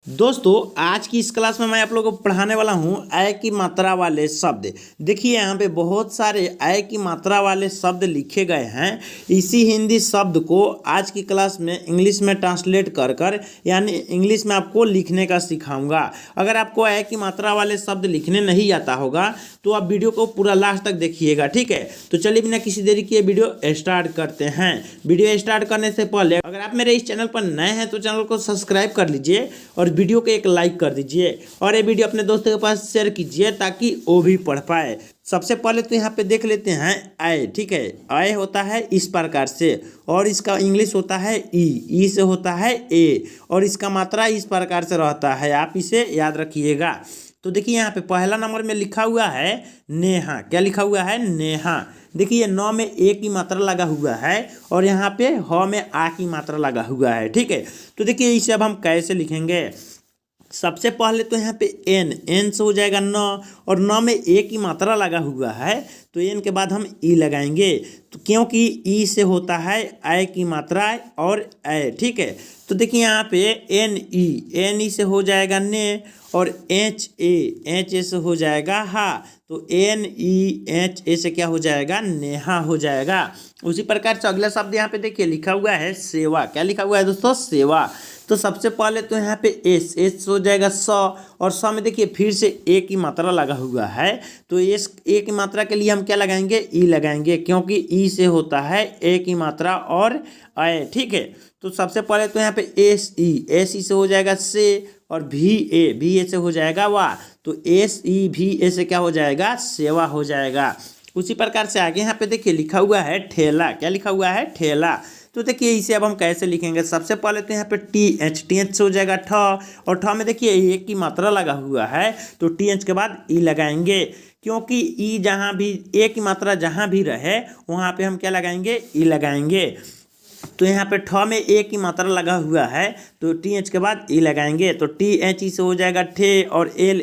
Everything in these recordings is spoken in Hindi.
दोस्तों आज की इस क्लास में मैं आप लोगों को पढ़ाने वाला हूँ अय की मात्रा वाले शब्द। देखिए यहाँ पे बहुत सारे अय की मात्रा वाले शब्द लिखे गए हैं। इसी हिंदी शब्द को आज की क्लास में इंग्लिश में ट्रांसलेट कर कर यानी इंग्लिश में आपको लिखने का सिखाऊंगा। अगर आपको अय की मात्रा वाले शब्द लिखने नहीं आता होगा तो आप वीडियो को पूरा लास्ट तक देखिएगा, ठीक है। तो चलिए बिना किसी देरी किए वीडियो स्टार्ट करते हैं। वीडियो स्टार्ट करने से पहले अगर आप मेरे इस चैनल पर नए हैं तो चैनल को सब्सक्राइब कर लीजिए और वीडियो को एक लाइक कर दीजिए और ये वीडियो अपने दोस्तों के पास शेयर कीजिए ताकि वो भी पढ़ पाए। सबसे पहले तो यहाँ पे देख लेते हैं अय, ठीक है। अय होता है इस प्रकार से और इसका इंग्लिश होता है ई से होता है ए और इसका मात्रा इस प्रकार से रहता है, आप इसे याद रखिएगा। तो देखिए यहाँ पे पहला नंबर में लिखा हुआ है नेहा। क्या लिखा हुआ है? नेहा। देखिए नौ में ए की मात्रा लगा हुआ है और यहाँ पे ह में आ की मात्रा लगा हुआ है, ठीक है। तो देखिए इसे अब हम कैसे लिखेंगे। सबसे पहले तो यहाँ पे एन से हो जाएगा नौ और नौ में ए की मात्रा लगा हुआ है तो एन के बाद हम ई लगाएंगे, तो क्योंकि ई से होता है अय की मात्रा और अय, ठीक है। तो देखिए यहाँ पे एन ई से हो जाएगा ने और एच ए से हो जाएगा हा, तो एन ई एच ए से क्या हो जाएगा? नेहा हो जाएगा। उसी प्रकार से अगला शब्द यहाँ पे देखिए लिखा हुआ है सेवा। क्या लिखा हुआ है दोस्तों? सेवा। तो सबसे पहले तो यहाँ पे एस हो जाएगा सौ और सौ में देखिए फिर से ए की मात्रा लगा हुआ है तो एस ए की मात्रा के लिए हम क्या लगाएंगे? ई लगाएंगे, क्योंकि ई से होता है ए की मात्रा और अय, ठीक है। तो सबसे पहले तो यहाँ पे एस ई से हो जाएगा से और भी ए से हो जाएगा वाह, तो एस ई भी ए से क्या हो जाएगा? सेवा हो जाएगा। उसी प्रकार से आगे यहाँ पे देखिए लिखा हुआ है ठेला। क्या लिखा हुआ है? ठेला। तो देखिए इसे अब हम कैसे लिखेंगे। सबसे पहले तो यहाँ पे टी एच से हो जाएगा ठ और ठ में देखिए ए की मात्रा लगा हुआ है तो टी एच के बाद ई लगाएंगे, क्योंकि ई जहाँ भी ए की मात्रा जहाँ भी रहे वहाँ पे हम क्या लगाएंगे? ई लगाएंगे। तो यहाँ पे ठ में ए की मात्रा लगा हुआ है तो टी एच के बाद ई लगाएंगे, तो टी एच ई से हो जाएगा ठे और एल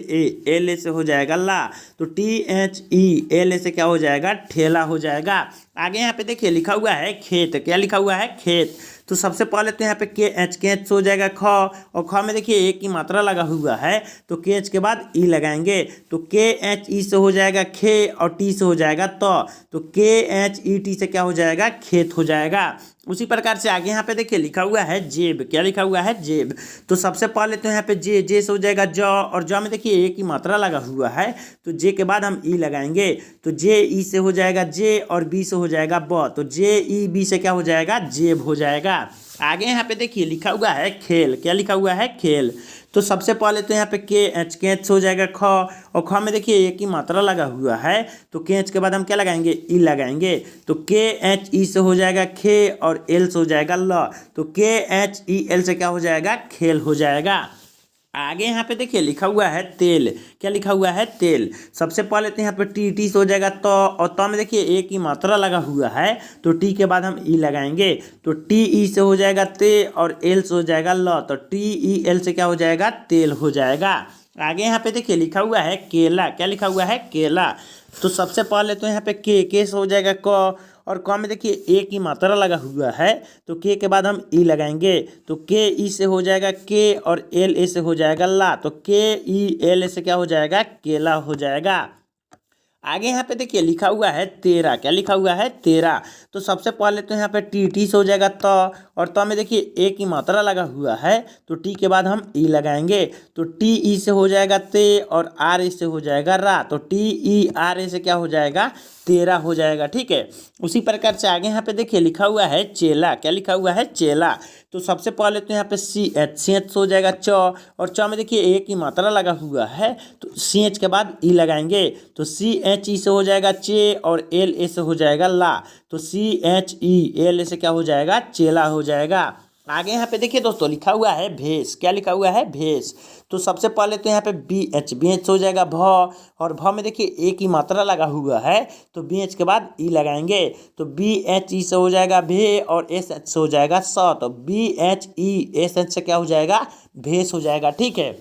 ए से हो जाएगा ला, तो T H E L A से क्या हो जाएगा? ठेला हो जाएगा। आगे यहाँ पे देखिए लिखा हुआ है खेत। क्या लिखा हुआ है? खेत। तो सबसे पहले तो यहाँ पे के एच से हो जाएगा ख और ख में देखिए ए की मात्रा लगा हुआ है तो के एच के बाद ई लगाएंगे, तो के एच ई से हो जाएगा खे और टी से हो जाएगा तो के एच ई टी से क्या हो जाएगा? खेत हो जाएगा। उसी प्रकार से आगे यहाँ पे देखिए लिखा हुआ है जेब। क्या लिखा हुआ है? जेब। तो सबसे पहले तो यहाँ पे जे से हो जाएगा ज और ज में देखिए ए की मात्रा लगा हुआ है तो जे के बाद हम ई लगाएंगे, तो जे ई से हो जाएगा जे और बी से हो जाएगा ब, तो जे ई बी से क्या हो जाएगा? जेब हो जाएगा। आगे यहाँ पे देखिए लिखा हुआ है खेल। क्या लिखा हुआ है? खेल। तो सबसे पहले तो यहाँ पे के एच हो जाएगा ख और ख में देखिए ए की मात्रा लगा हुआ है तो के एच के बाद हम क्या लगाएंगे? ई लगाएंगे, तो के एच ई से हो जाएगा खे और एल से हो जाएगा ल, तो के एच ई एल से क्या हो जाएगा? खेल हो जाएगा। आगे यहाँ पे देखिए लिखा हुआ है तेल। क्या लिखा हुआ है? तेल। सबसे पहले तो यहाँ पे टी से हो जाएगा तो और तो में देखिए ए की मात्रा लगा हुआ है तो टी के बाद हम ई लगाएंगे, तो टी ई से हो जाएगा ते और एल से हो जाएगा ल, तो टी ई एल से क्या हो जाएगा? तेल हो जाएगा। आगे यहाँ पे देखिए लिखा हुआ है केला। क्या लिखा हुआ है? केला। तो सबसे पहले तो यहाँ पे के से हो जाएगा क और क में देखिए ए की मात्रा लगा हुआ है तो के के बाद हम ई लगाएंगे, तो के ई से हो जाएगा के और एल ए से हो जाएगा ला, तो के ई एल ए से क्या हो जाएगा? केला हो जाएगा। आगे यहाँ पे देखिए लिखा हुआ है तेरा। क्या लिखा हुआ है? तेरा। तो सबसे पहले तो यहाँ पे टी से हो जाएगा त और त में देखिए ए की मात्रा लगा हुआ है तो टी के बाद हम ई लगाएंगे, तो टी ई से हो जाएगा ते और आर ए से हो जाएगा रा, तो टी ई आर ए से क्या हो जाएगा? तेरा हो जाएगा, ठीक है। उसी प्रकार से आगे यहाँ पे देखिए लिखा हुआ है चेला। क्या लिखा हुआ है? चेला। तो सबसे पहले तो यहाँ पे सी एच हो जाएगा च और च में देखिए ए की मात्रा लगा हुआ है तो सी एच के बाद ई लगाएंगे, तो सी एच ई से हो जाएगा चे और एल ए से हो जाएगा ला, तो C H E L A से क्या हो जाएगा? चेला हो जाएगा। आगे यहाँ पे देखिए दोस्तों लिखा हुआ है भेष। क्या लिखा हुआ है? भेष। तो सबसे पहले तो यहाँ पे बी एच हो जाएगा भ और भ में देखिए ए की मात्रा लगा हुआ है तो बी एच के बाद ई लगाएंगे, तो बी एच ई से हो जाएगा भे और एस एच से हो जाएगा स, तो B H E S H से क्या हो जाएगा? भेष हो जाएगा, ठीक है।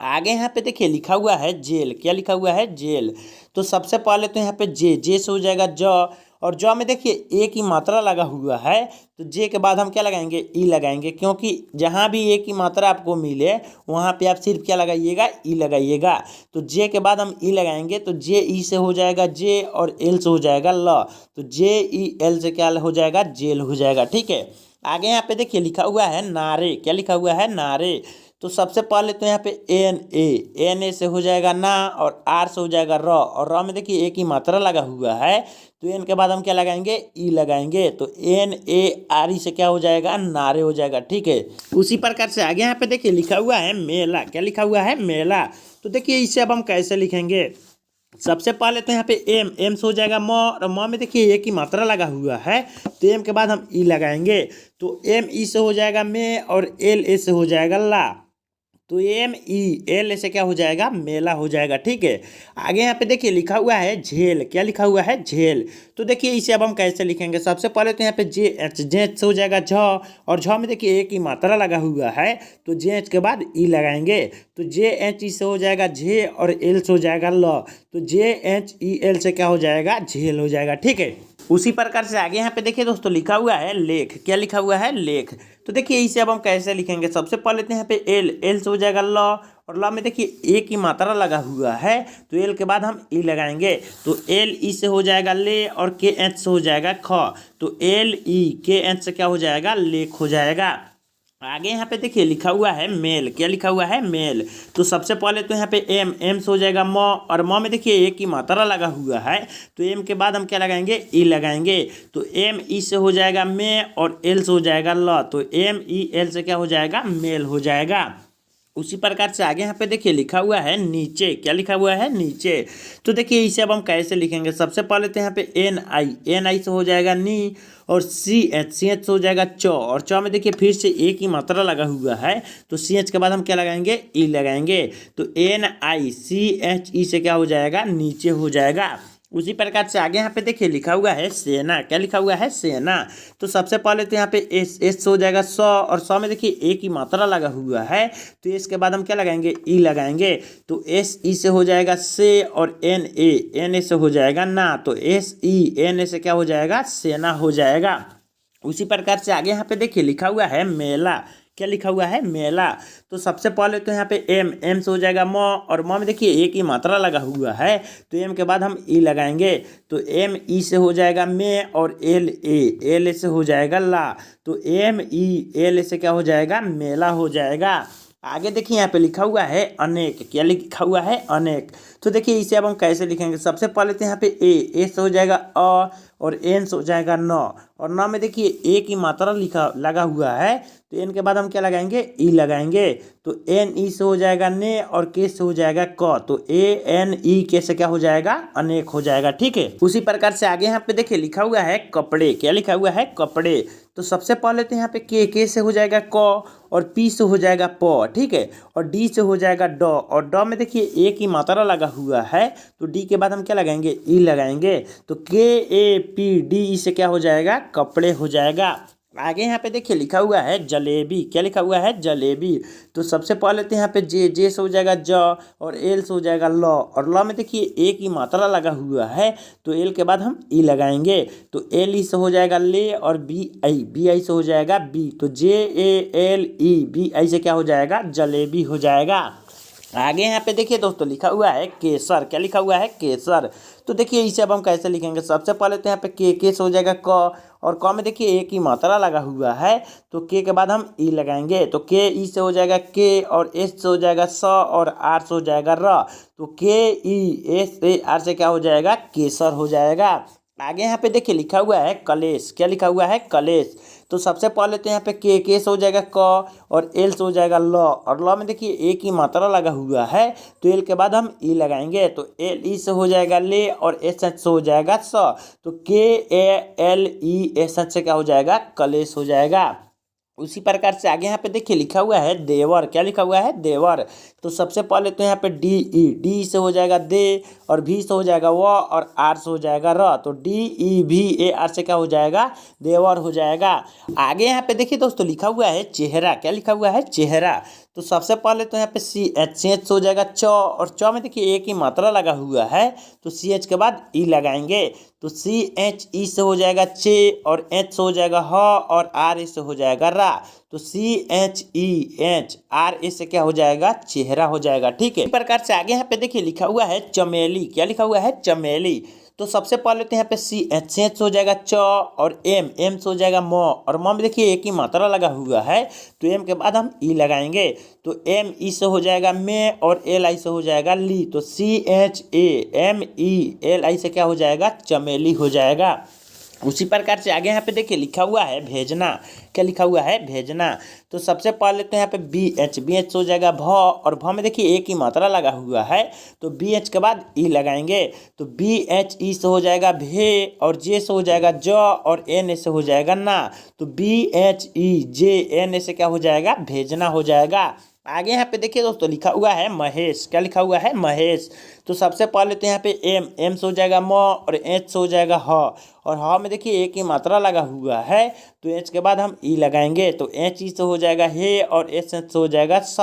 आगे यहाँ पे देखिए लिखा हुआ है जेल। क्या लिखा हुआ है? जेल। तो सबसे पहले तो यहाँ पे जे से हो जाएगा ज और ज में देखिए ए की मात्रा लगा हुआ है, तो जे के बाद हम क्या लगाएंगे, ई लगाएंगे, क्योंकि जहाँ भी ए की मात्रा आपको मिले वहाँ पे आप सिर्फ क्या लगाइएगा, ई लगाइएगा। तो जे के बाद हम ई लगाएंगे, तो जे ई से हो जाएगा जे और एल से हो जाएगा ल, तो जे ई एल से क्या हो जाएगा, जेल हो जाएगा। ठीक है, आगे यहाँ पे देखिए लिखा हुआ है नारे, क्या लिखा हुआ है, नारे। तो सबसे पहले तो यहाँ पे एन ए से हो जाएगा ना, और आर से हो जाएगा र, और र में देखिए ए की मात्रा लगा हुआ है, तो एन के बाद हम क्या लगाएंगे, ई लगाएंगे, तो एन ए आर ई से क्या हो जाएगा, नारे हो जाएगा। ठीक है, उसी प्रकार से आगे यहाँ पे देखिए लिखा हुआ है मेला, क्या लिखा हुआ है, मेला। तो देखिए इसे अब हम कैसे लिखेंगे, सबसे पहले तो यहाँ पे एम से हो जाएगा म, और म में देखिए ए की मात्रा लगा हुआ है, तो एम के बाद हम ई लगाएंगे, तो एम ई से हो जाएगा में, और एल ए से हो जाएगा ला, तो एम ई एल से क्या हो जाएगा, मेला हो जाएगा। ठीक है, आगे यहाँ पे देखिए लिखा हुआ है झेल, क्या लिखा हुआ है, झेल। तो देखिए इसे अब हम कैसे लिखेंगे, सबसे पहले तो यहाँ पे जे एच से हो जाएगा झ, और झ में देखिए ए की मात्रा लगा हुआ है, तो जे एच के बाद ई लगाएंगे, तो जे एच ई से हो जाएगा झे, और एल से हो जाएगा ल, तो जे एच ई एल से क्या हो जाएगा, झेल हो जाएगा। ठीक है, उसी प्रकार से आगे यहाँ पे देखिए दोस्तों लिखा हुआ है लेख, क्या लिखा हुआ है, लेख। तो देखिए इसे अब हम कैसे लिखेंगे, सबसे पहले तो यहाँ पे एल से हो जाएगा ल, और ल में देखिए ए की मात्रा लगा हुआ है, तो एल के बाद हम ई लगाएंगे, तो एल ई से हो जाएगा ले, और के एच से हो जाएगा ख, तो एल ई के एच से क्या हो जाएगा, लेख हो जाएगा। आगे यहाँ पे देखिए लिखा हुआ है मेल, क्या लिखा हुआ है, मेल। तो सबसे पहले तो यहाँ पे एम से हो जाएगा म, और म में देखिए ए की मात्रा लगा हुआ है, तो एम के बाद हम क्या लगाएंगे, ई लगाएंगे, तो एम ई से हो जाएगा में, और एल से हो जाएगा ल, तो एम ई एल से क्या हो जाएगा, मेल हो जाएगा। उसी प्रकार से आगे यहाँ पे देखिए लिखा हुआ है नीचे, क्या लिखा हुआ है, नीचे। तो देखिए इसे अब हम कैसे लिखेंगे, सबसे पहले तो यहाँ पे एन आई से हो जाएगा नी, और सी एच से हो जाएगा च, और च में देखिए फिर से ए की मात्रा लगा हुआ है, तो सी एच के बाद हम क्या लगाएंगे, ई लगाएंगे, तो एन आई सी एच ई से क्या हो जाएगा, नीचे हो जाएगा। उसी प्रकार से आगे यहाँ पे देखिए लिखा हुआ है सेना, क्या लिखा हुआ है, सेना। तो सबसे पहले तो यहाँ पे एस हो जाएगा सौ, और सौ में देखिए ए की मात्रा लगा हुआ है, तो इसके बाद हम क्या लगाएंगे, ई लगाएंगे, तो एस ई से हो जाएगा से, और एन ए से हो जाएगा ना, तो एस ई एन ए से क्या हो जाएगा, सेना हो जाएगा। उसी प्रकार से आगे यहाँ पे देखिए लिखा हुआ है मेला, क्या लिखा हुआ है, मेला। तो सबसे पहले तो यहाँ पे एम से हो जाएगा म, और म में देखिए ए की मात्रा लगा हुआ है, तो एम के बाद हम ई लगाएंगे, तो एम ई से हो जाएगा में, और एल से हो जाएगा ला, तो एम ई एल से क्या हो जाएगा, मेला हो जाएगा। आगे देखिए यहाँ पे लिखा हुआ है अनेक, क्या लिखा हुआ है, अनेक। तो देखिए इसे अब हम कैसे लिखेंगे, सबसे पहले तो यहाँ पे ए से हो जाएगा अ, और एन से हो जाएगा न, और न में देखिए ए की मात्रा लगा हुआ है, तो एन के बाद हम क्या लगाएंगे, ई लगाएंगे, तो एन ई से हो जाएगा ने, और के से हो जाएगा क, तो ए एन ई के से क्या हो जाएगा, अनेक हो जाएगा। ठीक है, उसी प्रकार से आगे यहाँ पे देखिए लिखा हुआ है कपड़े, क्या लिखा हुआ है, कपड़े। तो सबसे पहले तो यहाँ पे के से हो जाएगा क, और पी से हो जाएगा प, ठीक है, और डी से हो जाएगा ड, और ड में देखिए ए की मात्रा लगा हुआ है, तो डी के बाद हम क्या लगाएंगे, ई लगाएंगे, तो के ए पी डी ई से क्या हो जाएगा, कपड़े हो जाएगा। आगे यहाँ पे देखिए लिखा हुआ है जलेबी, क्या लिखा हुआ है, जलेबी। तो सबसे पहले तो यहाँ पे जे से हो जाएगा ज, और एल से हो जाएगा ल, और ल में देखिए ए की मात्रा लगा हुआ है, तो एल के बाद हम ई लगाएंगे, तो एल ई से हो जाएगा ले, और बी आई से हो जाएगा बी, तो जे A L E B I से क्या हो जाएगा, जलेबी हो जाएगा। आगे यहाँ पे देखिए दोस्तों लिखा हुआ है केसर, क्या लिखा हुआ है, केसर। तो देखिए इसे अब हम कैसे लिखेंगे, सबसे पहले तो यहाँ पे के से हो जाएगा क, और क में देखिए ए की मात्रा लगा हुआ है, तो के के बाद हम ई लगाएंगे, तो के ई से हो जाएगा के, और एस से हो जाएगा स, और आर से हो जाएगा र, तो के ई एस ए आर से क्या हो जाएगा, केसर हो जाएगा। आगे यहाँ पे देखिए लिखा हुआ है कलेश, क्या लिखा हुआ है, कलेश। तो सबसे पहले तो यहाँ पे के से हो जाएगा क, और एल से हो जाएगा ल, और ल में देखिए ए की मात्रा लगा हुआ है, तो एल के बाद हम ई लगाएंगे, तो एल ई से हो जाएगा ले, और एस एच से हो जाएगा स, तो के A L E S H से क्या हो जाएगा, कलेश हो जाएगा। उसी प्रकार से आगे यहाँ पे देखिए लिखा हुआ है देवर, क्या लिखा हुआ है, देवर। तो सबसे पहले तो यहाँ पे डी से हो जाएगा दे, और भी से हो जाएगा व, और आर से हो जाएगा र, तो डी ई भी ए आर से क्या हो जाएगा, देवर हो जाएगा। आगे यहाँ पे देखिए दोस्तों लिखा हुआ है चेहरा, क्या लिखा हुआ है, चेहरा। तो सबसे पहले तो यहाँ पे सी एच से हो जाएगा च, और च में देखिए एक ही मात्रा लगा हुआ है, तो सी एच के बाद ई लगाएंगे, तो सी एच ई से हो जाएगा चे, और एच से हो जाएगा ह, और आर ए से हो जाएगा रा। तो C H E H R A से क्या हो जाएगा, चेहरा हो जाएगा। ठीक है, इस प्रकार से आगे यहाँ पे देखिए लिखा हुआ है चमेली। क्या लिखा हुआ है, चमेली। तो सबसे पहले तो यहाँ पे सी एच हो जाएगा च, और एम से हो जाएगा म, और म में देखिए एक ही मात्रा लगा हुआ है, तो एम के बाद हम ई लगाएंगे, तो एम ई से हो जाएगा में, और एल आई से हो जाएगा ली। तो C H A M E L I से क्या हो जाएगा, चमेली हो जाएगा। उसी प्रकार से आगे यहाँ पे देखिए लिखा हुआ है भेजना। क्या लिखा हुआ है, भेजना। तो सबसे पहले तो यहाँ पे बी एच हो जाएगा भ, और भ में देखिए एक ही मात्रा लगा हुआ है, तो बी एच के बाद ई लगाएंगे, तो बी एच ई से हो जाएगा भे, और जे से हो जाएगा ज, और एन ए से हो जाएगा ना। तो B H E J N A से क्या हो जाएगा, भेजना हो जाएगा। आगे यहाँ पे देखिए दोस्तों लिखा हुआ है महेश। क्या लिखा हुआ है, महेश। तो सबसे पहले तो यहाँ पे एम से हो जाएगा म, और एच से हो जाएगा ह, और ह में देखिए एक ही मात्रा लगा हुआ है, तो एच के बाद हम ई लगाएंगे, तो एच ई से हो जाएगा हे, और एच से हो जाएगा स।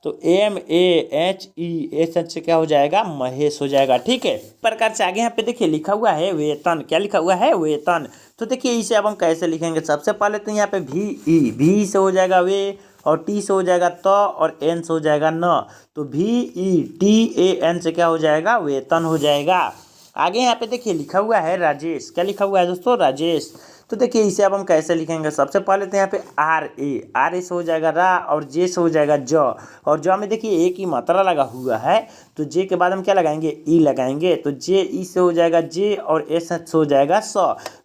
तो M A H E H से क्या हो जाएगा, महेश हो जाएगा। ठीक है, इस प्रकार से आगे यहाँ पे देखिए लिखा हुआ है वेतन। क्या लिखा हुआ है, वेतन। तो देखिए इसे अब हम कैसे लिखेंगे, सबसे पहले तो यहाँ पे भी से हो जाएगा वे, और टी से हो जाएगा त, और एन से हो जाएगा न। तो भी ई टी ए एन से क्या हो जाएगा, वेतन हो जाएगा। आगे यहाँ पे देखिए लिखा हुआ है राजेश। क्या लिखा हुआ है दोस्तों, राजेश। तो देखिए इसे अब हम कैसे लिखेंगे, सबसे पहले तो यहाँ पे आर ए से हो जाएगा रा, और जे से हो जाएगा ज, और ज में देखिए एक ही मात्रा लगा हुआ है, तो जे के बाद हम क्या लगाएंगे, ई लगाएंगे, तो जे ई से हो जाएगा जे, और एस से हो जाएगा स।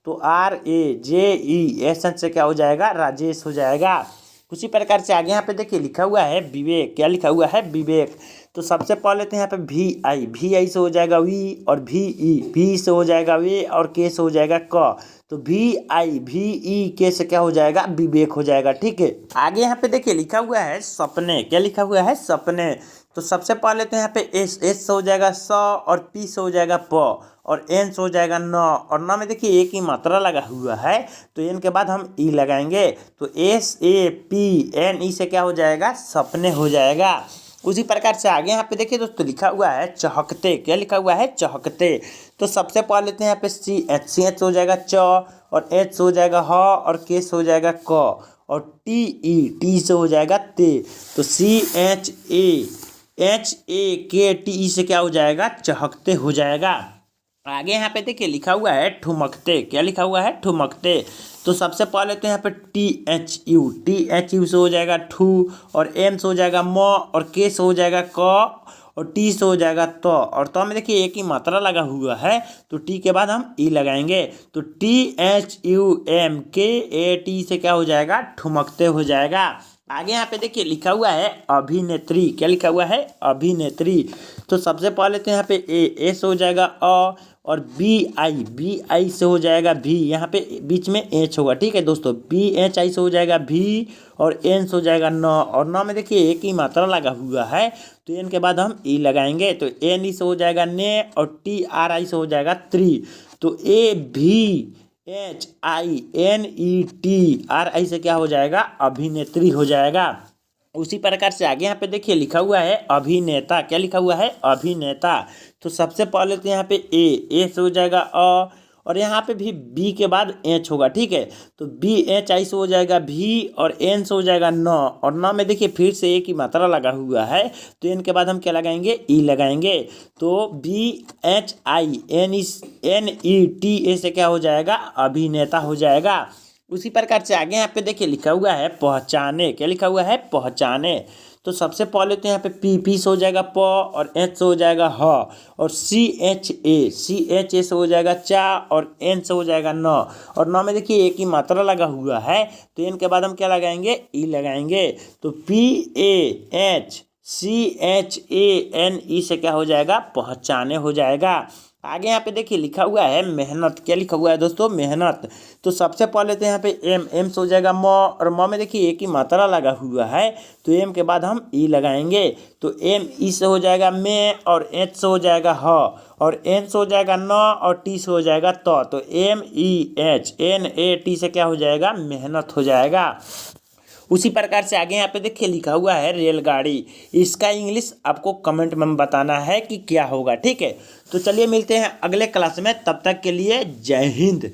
तो R A J E S से क्या हो जाएगा, राजेश हो जाएगा। उसी प्रकार से आगे यहाँ पे देखिए लिखा हुआ है विवेक। क्या लिखा हुआ है, विवेक। तो सबसे पहले तो यहाँ पे भी आई से हो जाएगा वी, और भी से हो जाएगा वे, और के से हो जाएगा क। तो भी ई के से क्या हो जाएगा, विवेक हो जाएगा। ठीक है, आगे यहाँ पे देखिए लिखा हुआ है सपने। क्या लिखा हुआ है, सपने। तो सबसे पहले तो यहाँ पे एस से हो जाएगा स, और पी से हो जाएगा प, और एन से हो जाएगा न, और न में देखिए एक ही मात्रा लगा हुआ है, तो एन के बाद हम ई लगाएंगे, तो S A P N E से क्या हो जाएगा, सपने हो जाएगा। उसी प्रकार से आगे यहाँ पे देखिए दोस्तों लिखा हुआ है चहकते। क्या लिखा हुआ है, चहकते। तो सबसे पहले तो यहाँ पे सी एच हो जाएगा च, और एच हो जाएगा ह, और के से हो जाएगा क, और टी से हो जाएगा ते। तो सी एच ए के टी ई से क्या हो जाएगा, चहकते हो जाएगा। आगे यहाँ पे देखिए लिखा हुआ है ठुमकते। क्या लिखा हुआ है, ठुमकते। तो सबसे पहले तो यहाँ पे टी एच यू से हो जाएगा ठू, और एम से हो जाएगा म, और के से हो जाएगा क, और टी से हो जाएगा त, और तो में देखिए एक ही मात्रा लगा हुआ है, तो टी के बाद हम ई लगाएंगे, तो THUMKAT से क्या हो जाएगा, ठुमकते हो जाएगा। आगे यहाँ पे देखिए लिखा हुआ है अभिनेत्री। क्या लिखा हुआ है, अभिनेत्री। तो सबसे पहले तो यहाँ पे एस हो जाएगा और बी आई से हो जाएगा भी, यहाँ पे बीच में एच होगा। ठीक है दोस्तों, BHI से हो जाएगा भी, और एन से हो जाएगा न, और न में देखिए एक ही मात्रा लगा हुआ है, तो एन के बाद हम ई लगाएंगे, तो एन ई से हो जाएगा ने, और TRI से हो जाएगा त्री। तो ABHINETRI से क्या हो जाएगा, अभिनेत्री हो जाएगा। उसी प्रकार से आगे यहाँ पे देखिए लिखा हुआ है अभिनेता। क्या लिखा हुआ है, अभिनेता। तो सबसे पहले तो यहाँ पे ए से हो जाएगा और यहाँ पे भी बी के बाद एच होगा। ठीक है, तो BHI से हो जाएगा भी, और एन से हो जाएगा न, और न में देखिए फिर से एक ही मात्रा लगा हुआ है, तो एन के बाद हम क्या लगाएंगे, ई लगाएंगे, तो BHINETA से क्या हो जाएगा, अभिनेता हो जाएगा। उसी प्रकार से आगे यहाँ पे देखिए लिखा हुआ है पहचाने। क्या लिखा हुआ है, पहचाने। तो सबसे पहले तो यहाँ पे पी से हो जाएगा प, और एच से हो जाएगा ह, और CHA से हो जाएगा चा, और एन से हो जाएगा न, और न में देखिए एक ही मात्रा लगा हुआ है, तो एन के बाद हम क्या लगाएंगे, ई लगाएंगे, तो PAHCHANE से क्या हो जाएगा, पहचाने हो जाएगा। आगे यहाँ पे देखिए लिखा हुआ है मेहनत। क्या लिखा हुआ है दोस्तों, मेहनत। तो सबसे पहले तो यहाँ पे एम से हो जाएगा म, और म में देखिए एक ही मात्रा लगा हुआ है, तो एम के बाद हम ई लगाएंगे, तो एम ई से हो जाएगा में, और एच से हो जाएगा ह, और एन से हो जाएगा न, और टी से हो जाएगा तो MEHNAT से क्या हो जाएगा, मेहनत हो जाएगा। उसी प्रकार से आगे यहाँ पे देखिए लिखा हुआ है रेलगाड़ी। इसका इंग्लिश आपको कमेंट में बताना है कि क्या होगा, ठीक है। तो चलिए मिलते हैं अगले क्लास में, तब तक के लिए जय हिंद।